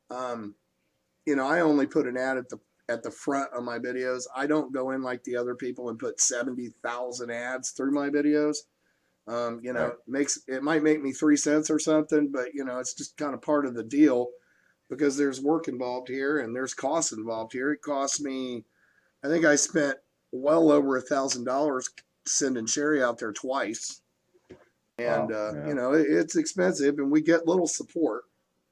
Um, I only put an ad at the front of my videos. I don't go in like the other people and put 70,000 ads through my videos. Right. It might make me 3 cents or something, but it's just kind of part of the deal because there's work involved here and there's costs involved here. It cost me, I think I spent well over $1,000 sending Sherry out there twice, and Wow. Yeah. it's expensive, and we get little support.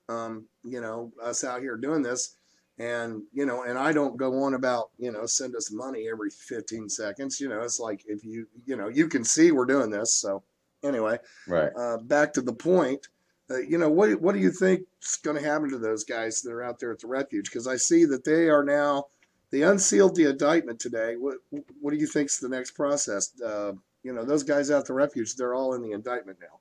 Us out here doing this, and and I don't go on about send us money every 15 seconds. It's like if you can see we're doing this. So anyway, Right. back to the point. What do you think is going to happen to those guys that are out there at the refuge? Because I see that they unsealed the indictment today. What do you think's the next process? Those guys out at the refuge, they're all in the indictment now.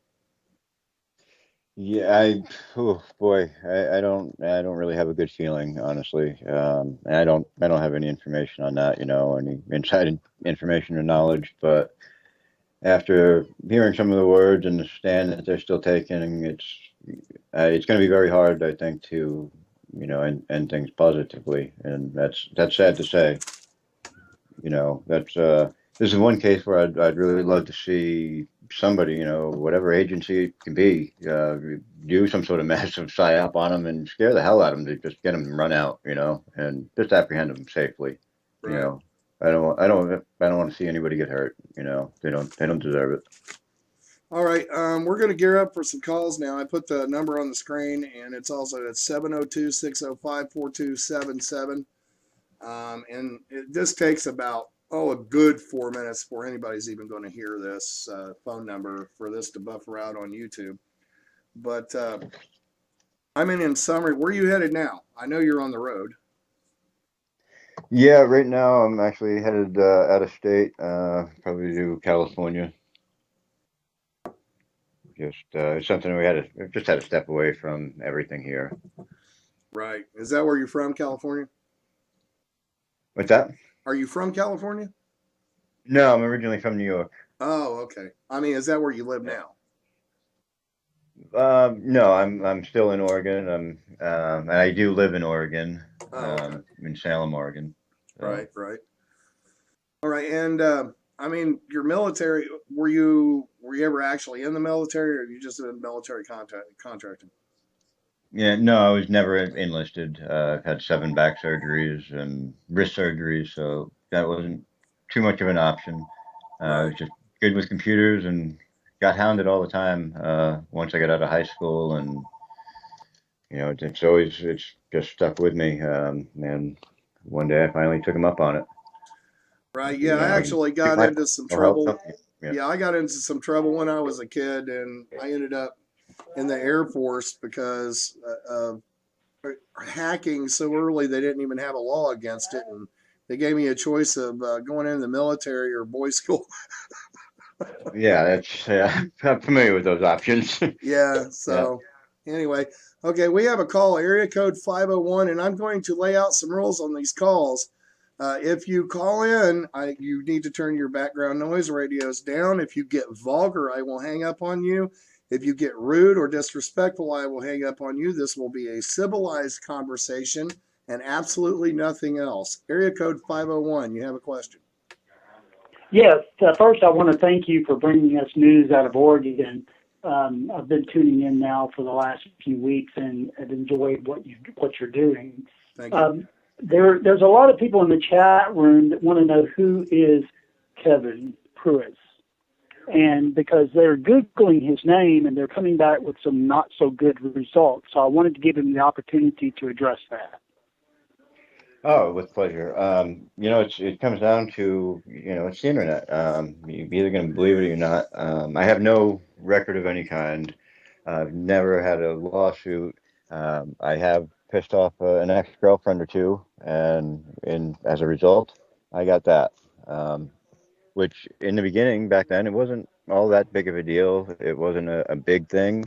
Yeah, oh boy, I don't really have a good feeling, honestly. And I don't have any information on that, any inside information or knowledge. But after hearing some of the words and the stand that they're still taking, it's going to be very hard, I think, to, end things positively. And that's sad to say. That's this is one case where I'd really love to see somebody, whatever agency it can be, do some sort of massive psyop on them and scare the hell out of them to just get them run out, and just apprehend them safely. You Right. know, I don't want to see anybody get hurt. They don't deserve it. All right. We're going to gear up for some calls now. I put the number on the screen, and it's also at 702-605-4277. This takes about, a good 4 minutes before anybody's even going to hear this phone number for this to buffer out on YouTube. But in summary, where are you headed now? I know you're on the road. Yeah, right now I'm actually headed out of state, probably to California. Just it's something we just had to step away from everything here. Right. Is that where you're from, California? What's that? Are you from California? No, I'm originally from New York. Oh, okay. Is that where you live Yeah. now? No, I'm still in Oregon. And I do live in Oregon, Oh, okay. in Salem, Oregon. So Right, right. All right, and your military. Were you ever actually in the military, or you just in military contracting? yeah, no, I was never enlisted. I've had 7 back surgeries and wrist surgeries, so that wasn't too much of an option. I Right, was just good with computers and got hounded all the time. Once I got out of high school, and it's just stuck with me. And one day I finally took him up on it. right. Yeah, I And actually got people had into some no help. trouble. Yeah. Yeah, I got into some trouble when I was a kid, and I ended up in the Air Force because of hacking so early they didn't even have a law against it, and they gave me a choice of going into the military or boys school. Yeah, I'm familiar with those options. Yeah. Yeah. So anyway, okay, we have a call, area code 501, and I'm going to lay out some rules on these calls. If you call in, you need to turn your background noise radios down. If you get vulgar, I will hang up on you. If you get rude or disrespectful, I will hang up on you. This will be a civilized conversation and absolutely nothing else. Area code 501, you have a question. Yes, first I want to thank you for bringing us news out of Oregon. I've been tuning in now for the last few weeks and have enjoyed what you're doing. Thank you. There's a lot of people in the chat room that want to know who is Kevin Preusse, and because they're googling his name and they're coming back with some not so good results, so I wanted to give him the opportunity to address that. Oh, with pleasure. It comes down to, it's the internet. You're either going to believe it or not. I have no record of any kind. I've never had a lawsuit. I have pissed off an ex-girlfriend or two, and as a result, I got that. Which in the beginning, back then, it wasn't all that big of a deal. It wasn't a big thing.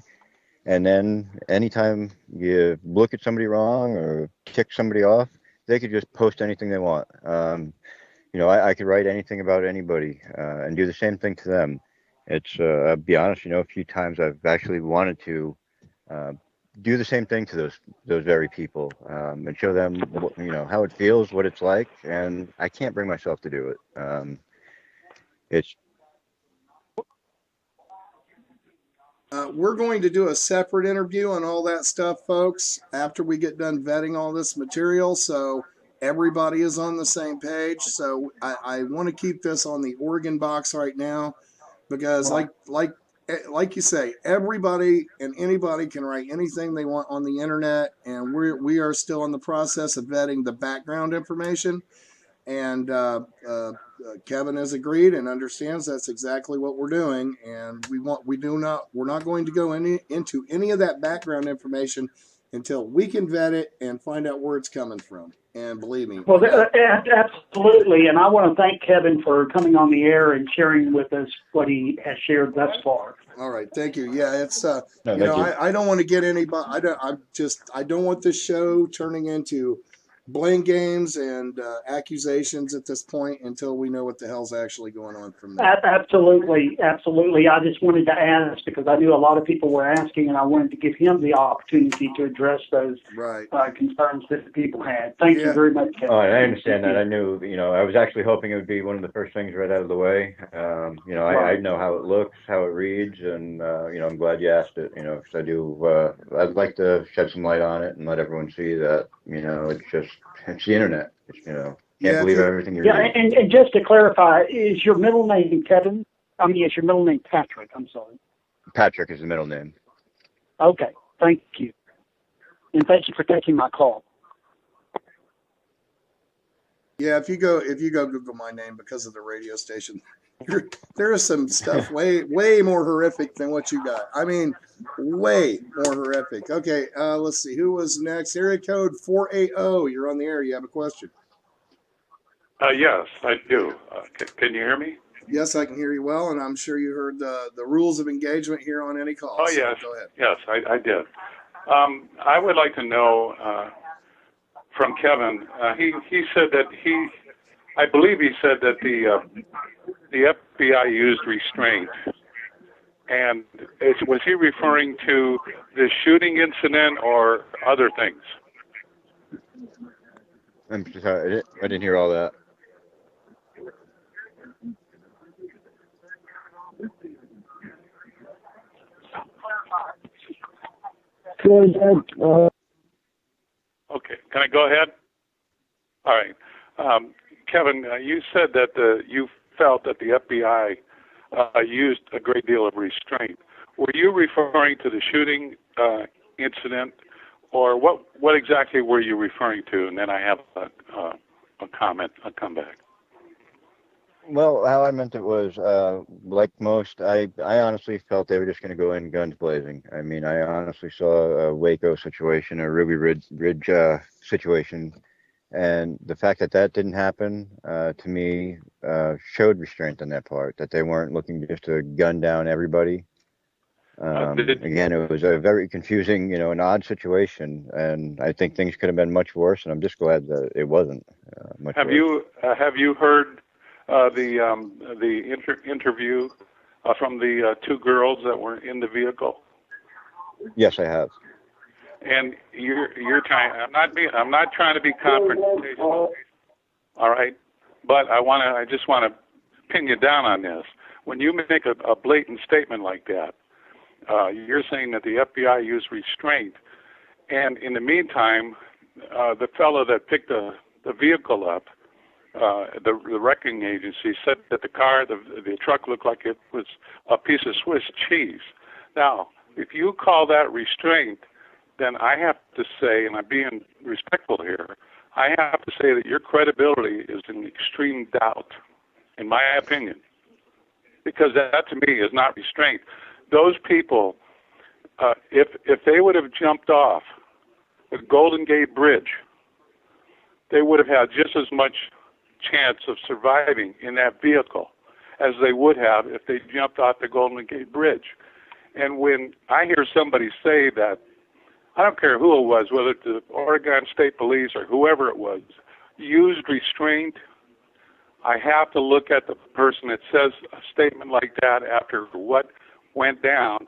And then anytime you look at somebody wrong or tick somebody off, they could just post anything they want. I could write anything about anybody and do the same thing to them. I'll be honest, a few times I've actually wanted to uh, do the same thing to those very people, and show them how it feels, what it's like, and I can't bring myself to do it. It's We're going to do a separate interview on all that stuff, folks, after we get done vetting all this material. So everybody is on the same page. So I want to keep this on the Oregon box right now because, like you say, everybody and anybody can write anything they want on the internet, and we are still in the process of vetting the background information. And Kevin has agreed and understands that's exactly what we're doing, and we're not going to go into any of that background information until we can vet it and find out where it's coming from. And believe me, Well, absolutely. And I want to thank Kevin for coming on the air and sharing with us what he has shared thus far. all right, thank you. Yeah, it's no, thank you. I don't want to get anybody. I don't want this show turning into blame games and accusations at this point until we know what the hell's actually going on from there. Absolutely, absolutely. I just wanted to ask because I knew a lot of people were asking, and I wanted to give him the opportunity to address those Right. concerns that people had. Thank you very much, Kevin. Oh, I understand that. I knew, I was actually hoping it would be one of the first things right out of the way. I know how it looks, how it reads, and I'm glad you asked it. Because I do. I'd like to shed some light on it and let everyone see that. It's the internet. Can't believe everything you read. And just to clarify, is your middle name Kevin? I mean, is your middle name Patrick? I'm sorry. Patrick is the middle name. Okay, thank you. And thank you for taking my call. Yeah, if you go Google my name because of the radio station, there is some stuff way more horrific than what you got. I mean, way more horrific. Okay, let's see who was next. Area code 480. You're on the air. You have a question? Yes, I do. Can you hear me? Yes, I can hear you well, and I'm sure you heard the rules of engagement here on any call. Oh, so yes. Go ahead. Yes, I did. I would like to know from Kevin. He said that I believe he said that the FBI used restraint. And was he referring to the shooting incident or other things? I'm sorry, I didn't hear all that. Okay, can I go ahead? All right. Kevin, you said that you felt that the FBI used a great deal of restraint. Were you referring to the shooting incident, or what exactly were you referring to? And then I have a comment. I'll come back. Well, how I meant it was, like most, I honestly felt they were just going to go in guns blazing. I mean, I honestly saw a Waco situation, a Ruby Ridge situation, and the fact that didn't happen, to me, showed restraint on that part, that they weren't looking just to gun down everybody. Again, it was a very confusing, an odd situation, and I think things could have been much worse, and I'm just glad that it wasn't much worse. Have you heard the interview from the two girls that were in the vehicle? Yes, I have. And you're trying. I'm not trying to be confrontational. All right, but I just want to pin you down on this. When you make a blatant statement like that, you're saying that the FBI used restraint, and in the meantime, the fellow that picked the vehicle up, the wrecking agency, said that the truck looked like it was a piece of Swiss cheese. Now, if you call that restraint, then I have to say, and I'm being respectful here, I have to say that your credibility is in extreme doubt, in my opinion, because that to me is not restraint. Those people, if they would have jumped off the Golden Gate Bridge, they would have had just as much chance of surviving in that vehicle as they would have if they jumped off the Golden Gate Bridge. And when I hear somebody say that, I don't care who it was, whether it's the Oregon State Police or whoever it was, used restraint, I have to look at the person that says a statement like that after what went down